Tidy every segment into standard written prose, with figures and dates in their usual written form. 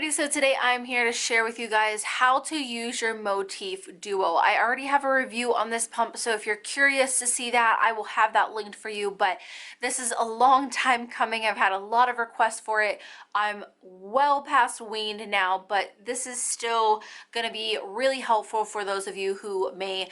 everybody, so today I'm here to share with you guys how to use your Motif Duo. I already have a review on this pump, so if you're curious to see that, I will have that linked for you, but this is a long time coming. I've had a lot of requests for it. I'm well past weaned now, but this is still going to be really helpful for those of you who may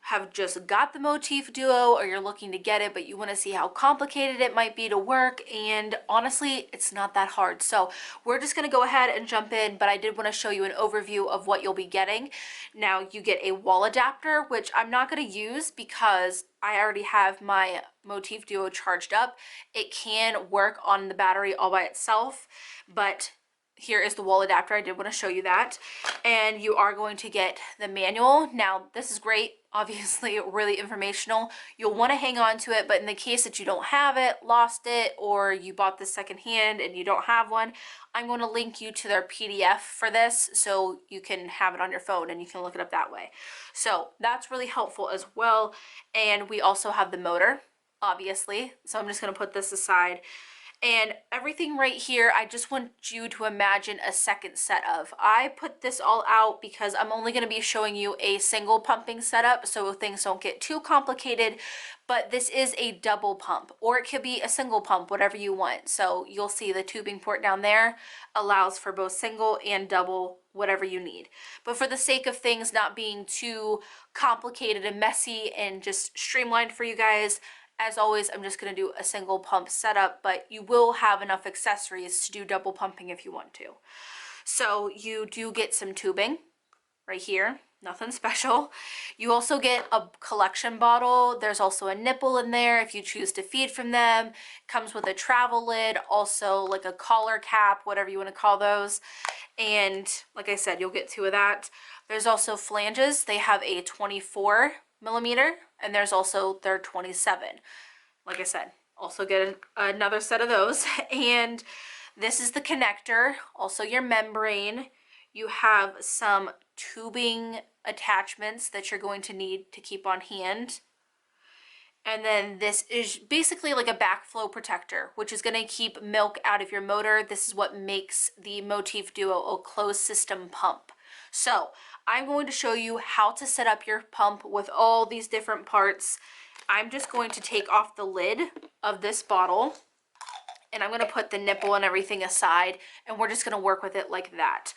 have just got the Motif Duo or you're looking to get it but you want to see how complicated it might be to work, and honestly it's not that hard. So we're just going to go ahead and jump in, but I did want to show you an overview of what you'll be getting. Now you get a wall adapter, which I'm not going to use because I already have my Motif Duo charged up. It can work on the battery all by itself, but here is the wall adapter. I did want to show you that. And you are going to get the manual. Now this is great, obviously really informational. You'll want to hang on to it, but in the case that you don't have it, lost it, or you bought this secondhand and you don't have one, I'm going to link you to their PDF for this so you can have it on your phone and you can look it up that way. So that's really helpful as well. And we also have the motor, obviously. So I'm just going to put this aside. And everything right here, I just want you to imagine a second set of. I put this all out because I'm only going to be showing you a single pumping setup so things don't get too complicated, but this is a double pump, or it could be a single pump, whatever you want. So you'll see the tubing port down there allows for both single and double, whatever you need. But for the sake of things not being too complicated and messy and just streamlined for you guys, as always, I'm just going to do a single pump setup, but you will have enough accessories to do double pumping if you want to. So you do get some tubing right here, nothing special. You also get a collection bottle. There's also a nipple in there if you choose to feed from them. Comes with a travel lid, also like a collar cap, whatever you want to call those. And like I said, you'll get two of that. There's also flanges. They have a 24mm, and there's also their 27. Like I said, also get another set of those. And this is the connector, also your membrane. You have some tubing attachments that you're going to need to keep on hand. And then this is basically like a backflow protector, which is going to keep milk out of your motor. This is what makes the Motif Duo a closed system pump. So I'm going to show you how to set up your pump with all these different parts. I'm just going to take off the lid of this bottle and I'm going to put the nipple and everything aside, and we're just going to work with it like that.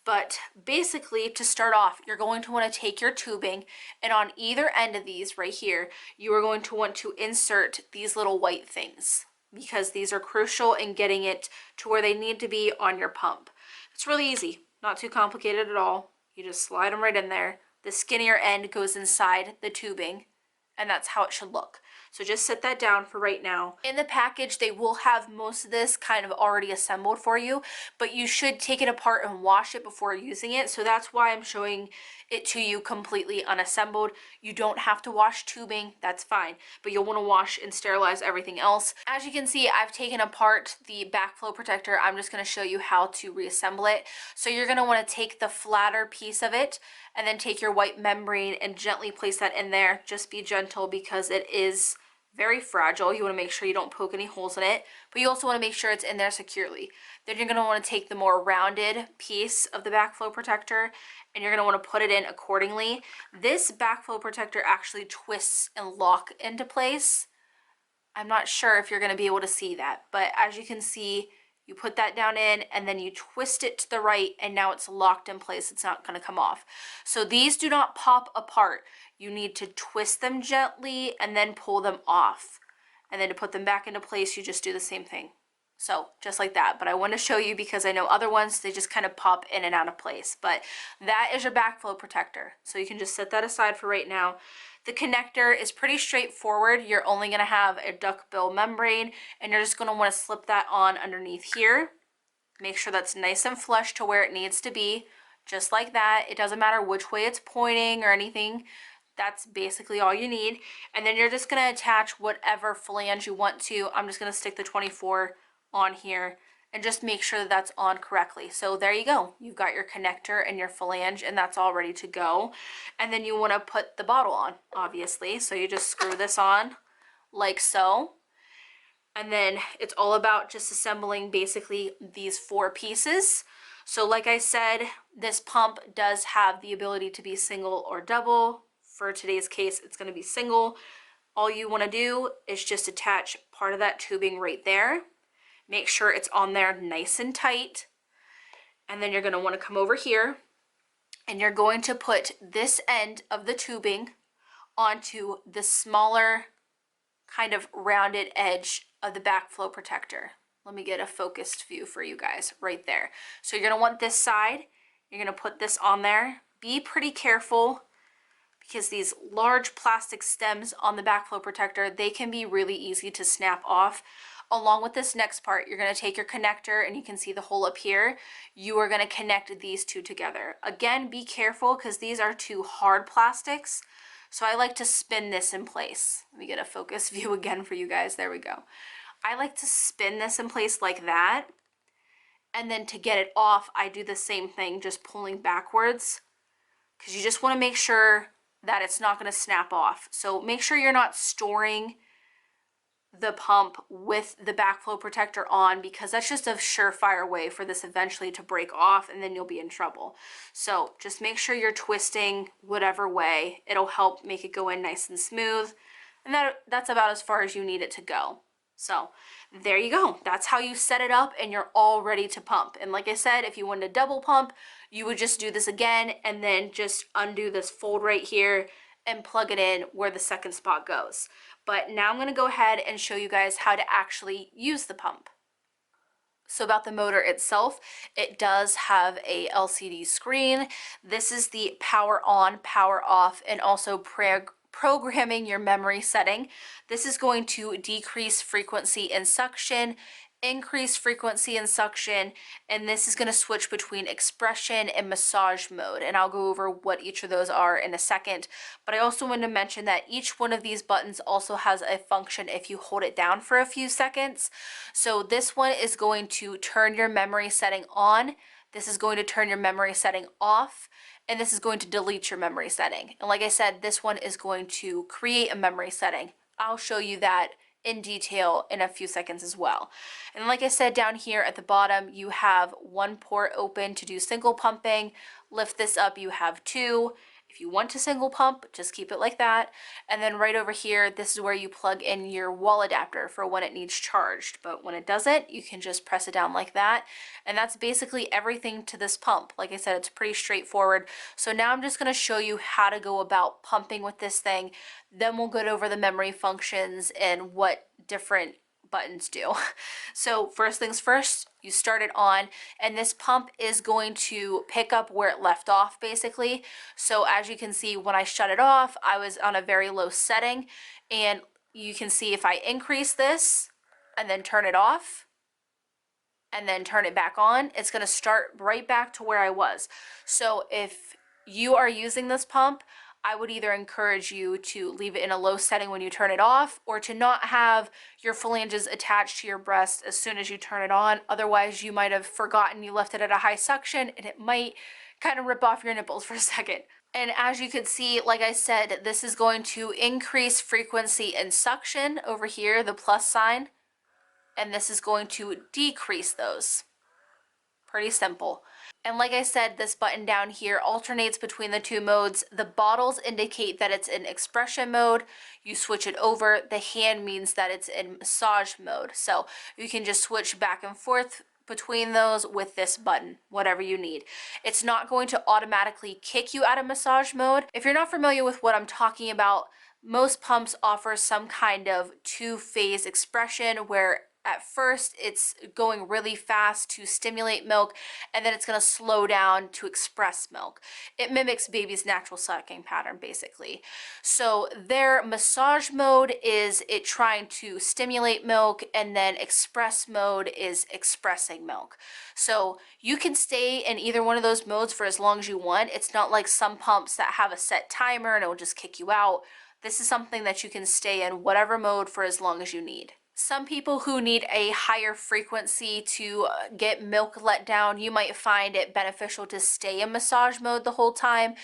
But basically, to start off, you're going to want to take your tubing, and on either end of these right here, you are going to want to insert these little white things because these are crucial in getting it to where they need to be on your pump. It's really easy. Not too complicated at all. You just slide them right in there. The skinnier end goes inside the tubing, and that's how it should look. So just set that down for right now. In the package, they will have most of this kind of already assembled for you, but you should take it apart and wash it before using it. So that's why I'm showing it to you completely unassembled. You don't have to wash tubing, that's fine, but you'll want to wash and sterilize everything else. As you can see, I've taken apart the backflow protector. I'm just going to show you how to reassemble it. So you're going to want to take the flatter piece of it and then take your white membrane and gently place that in there. Just be gentle because it is very fragile. You want to make sure you don't poke any holes in it, but you also want to make sure it's in there securely. Then you're going to want to take the more rounded piece of the backflow protector and you're going to want to put it in accordingly. This backflow protector actually twists and locks into place. I'm not sure if you're going to be able to see that, but as you can see, you put that down in and then you twist it to the right and now it's locked in place. It's not going to come off. So these do not pop apart. You need to twist them gently and then pull them off. And then to put them back into place, you just do the same thing. So just like that. But I want to show you because I know other ones, they just kind of pop in and out of place. But that is your backflow protector. So you can just set that aside for right now. The connector is pretty straightforward. You're only going to have a duckbill membrane and you're just going to want to slip that on underneath here. Make sure that's nice and flush to where it needs to be, just like that. It doesn't matter which way it's pointing or anything. That's basically all you need. And then you're just going to attach whatever flange you want to. I'm just going to stick the 24 on here and just make sure that that's on correctly. So there you go. You've got your connector and your flange and that's all ready to go. And then you want to put the bottle on, obviously. So you just screw this on like so. And then it's all about just assembling basically these four pieces. So like I said, this pump does have the ability to be single or double. For today's case, it's going to be single. All you want to do is just attach part of that tubing right there. Make sure it's on there nice and tight. And then you're going to want to come over here and you're going to put this end of the tubing onto the smaller kind of rounded edge of the backflow protector. Let me get a focused view for you guys right there. So you're going to want this side. You're going to put this on there. Be pretty careful because these large plastic stems on the backflow protector, they can be really easy to snap off. Along with this next part, you're going to take your connector and you can see the hole up here. You are going to connect these two together. Again, be careful because these are two hard plastics. So I like to spin this in place. Let me get a focus view again for you guys. There we go. I like to spin this in place like that. And then to get it off, I do the same thing, just pulling backwards because you just want to make sure that it's not going to snap off. So make sure you're not storing the pump with the backflow protector on because that's just a surefire way for this eventually to break off and then you'll be in trouble. So just make sure you're twisting whatever way. It'll help make it go in nice and smooth. And that's about as far as you need it to go. So there you go. That's how you set it up and you're all ready to pump. And like I said, if you wanted to double pump, you would just do this again and then just undo this fold right here and plug it in where the second spot goes. But now I'm going to go ahead and show you guys how to actually use the pump. So about the motor itself, it does have a LCD screen. This is the power on, power off, and also programming your memory setting. This is going to decrease frequency in suction, increase frequency in suction, and this is going to switch between expression and massage mode, and I'll go over what each of those are in a second. But I also want to mention that each one of these buttons also has a function if you hold it down for a few seconds. So this one is going to turn your memory setting on, this is going to turn your memory setting off, and this is going to delete your memory setting. And like I said, this one is going to create a memory setting. I'll show you that in detail in a few seconds as well. And like I said, down here at the bottom, you have one port open to do single pumping. Lift this up, you have two. If you want to single pump, just keep it like that. And then right over here, this is where you plug in your wall adapter for when it needs charged. But when it doesn't, you can just press it down like that. And that's basically everything to this pump. Like I said, it's pretty straightforward. So now I'm just going to show you how to go about pumping with this thing. Then we'll go over the memory functions and what different buttons do. So first things first, you start it on, and this pump is going to pick up where it left off basically. So as you can see, when I shut it off, I was on a very low setting, and you can see if I increase this and then turn it off and then turn it back on, it's going to start right back to where I was. So if you are using this pump, I would either encourage you to leave it in a low setting when you turn it off, or to not have your phalanges attached to your breast as soon as you turn it on. Otherwise, you might have forgotten you left it at a high suction and it might kind of rip off your nipples for a second. And as you can see, like I said, this is going to increase frequency in suction over here, the plus sign, and this is going to decrease those. Pretty simple. And like I said, this button down here alternates between the two modes. The bottles indicate that it's in expression mode. You switch it over. The hand means that it's in massage mode. So you can just switch back and forth between those with this button, whatever you need. It's not going to automatically kick you out of massage mode. If you're not familiar with what I'm talking about, most pumps offer some kind of two-phase expression where at first it's going really fast to stimulate milk, and then it's going to slow down to express milk. It mimics baby's natural sucking pattern basically. So their massage mode is it trying to stimulate milk, and then express mode is expressing milk. So you can stay in either one of those modes for as long as you want. It's not like some pumps that have a set timer and it will just kick you out. This is something that you can stay in whatever mode for as long as you need. Some people who need a higher frequency to get milk let down, you might find it beneficial to stay in massage mode the whole time.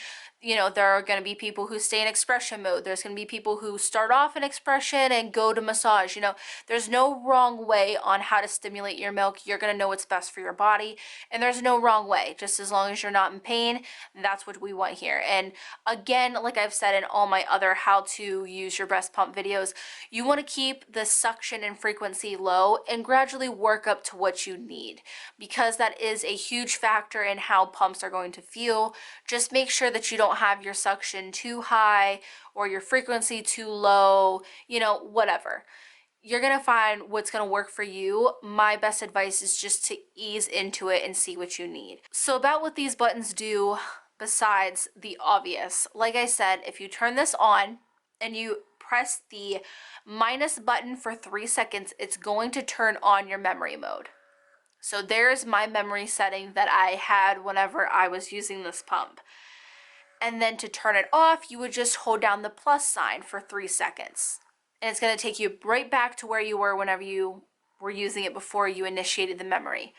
You know, there are going to be people who stay in expression mode. There's going to be people who start off in expression and go to massage. You know, there's no wrong way on how to stimulate your milk. You're going to know what's best for your body, and there's no wrong way. Just as long as you're not in pain, that's what we want here. And again, like I've said in all my other how to use your breast pump videos, you want to keep the suction and frequency low and gradually work up to what you need, because that is a huge factor in how pumps are going to feel. Just make sure that you don't have your suction too high or your frequency too low, you know, whatever. You're going to find what's going to work for you. My best advice is just to ease into it and see what you need. So about what these buttons do besides the obvious, like I said, if you turn this on and you press the minus button for 3 seconds, it's going to turn on your memory mode. So there's my memory setting that I had whenever I was using this pump. And then to turn it off, you would just hold down the plus sign for 3 seconds. And it's going to take you right back to where you were whenever you were using it before you initiated the memory.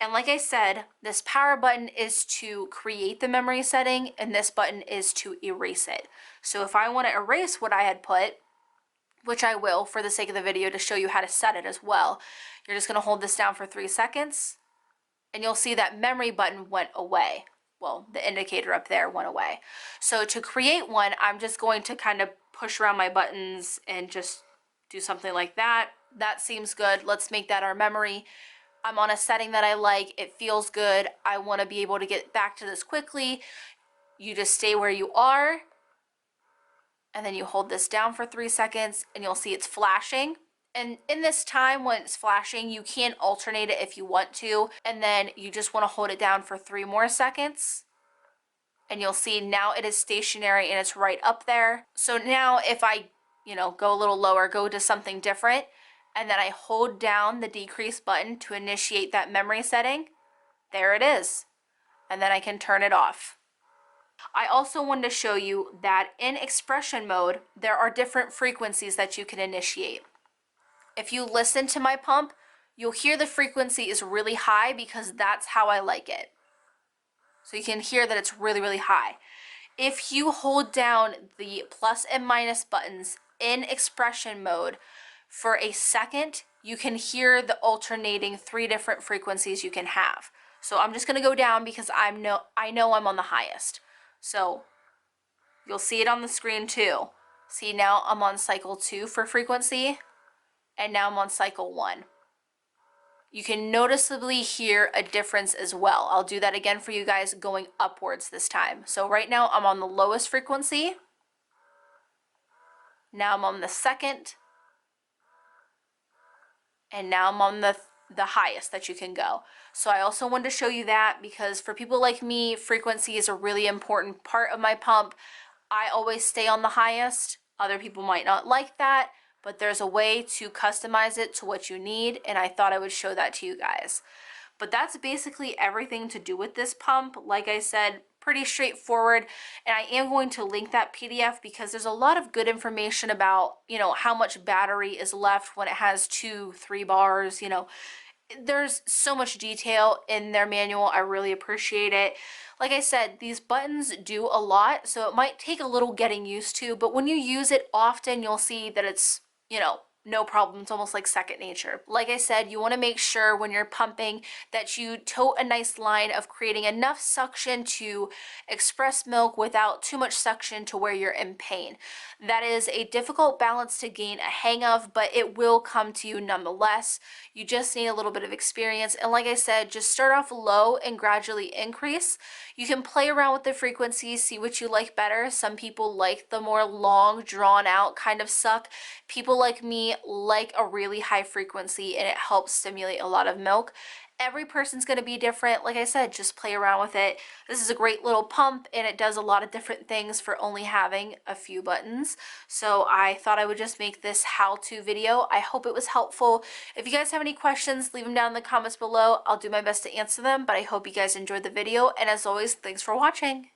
And like I said, this power button is to create the memory setting, and this button is to erase it. So if I want to erase what I had put, which I will for the sake of the video to show you how to set it as well, you're just going to hold this down for 3 seconds, and you'll see that memory button went away. Well, the indicator up there went away. So to create one, I'm just going to kind of push around my buttons and just do something like that. That seems good. Let's make that our memory. I'm on a setting that I like. It feels good. I want to be able to get back to this quickly. You just stay where you are, and then you hold this down for 3 seconds, and you'll see it's flashing. And in this time when it's flashing, you can alternate it if you want to, and then you just want to hold it down for 3 more seconds. And you'll see now it is stationary and it's right up there. So now if I, go a little lower, go to something different, and then I hold down the decrease button to initiate that memory setting, there it is. And then I can turn it off. I also wanted to show you that in expression mode, there are different frequencies that you can initiate. If you listen to my pump, you'll hear the frequency is really high because that's how I like it. So you can hear that it's really, really high. If you hold down the plus and minus buttons in expression mode for a second, you can hear the alternating 3 different frequencies you can have. So I'm just going to go down because I know I'm on the highest. So you'll see it on the screen too. See, now I'm on cycle 2 for frequency, and now I'm on cycle 1. You can noticeably hear a difference as well. I'll do that again for you guys going upwards this time. So right now I'm on the lowest frequency. Now I'm on the second. And now I'm on the highest that you can go. So I also wanted to show you that because for people like me, frequency is a really important part of my pump. I always stay on the highest. Other people might not like that, but there's a way to customize it to what you need, and I thought I would show that to you guys. But that's basically everything to do with this pump. Like I said, pretty straightforward, and I am going to link that PDF because there's a lot of good information about, how much battery is left when it has 2-3 bars, There's so much detail in their manual. I really appreciate it. Like I said, these buttons do a lot, so it might take a little getting used to, but when you use it often, you'll see that it's, no problem. It's almost like second nature. Like I said, you want to make sure when you're pumping that you tote a nice line of creating enough suction to express milk without too much suction to where you're in pain. That is a difficult balance to gain a hang of, but it will come to you nonetheless. You just need a little bit of experience. And like I said, just start off low and gradually increase. You can play around with the frequencies, see what you like better. Some people like the more long, drawn out kind of suck. People like me like a really high frequency, and it helps stimulate a lot of milk. Every person's going to be different. Like I said, just play around with it. This is a great little pump, and it does a lot of different things for only having a few buttons. So I thought I would just make this how-to video. I hope it was helpful. If you guys have any questions, leave them down in the comments below. I'll do my best to answer them, but I hope you guys enjoyed the video. And as always, thanks for watching.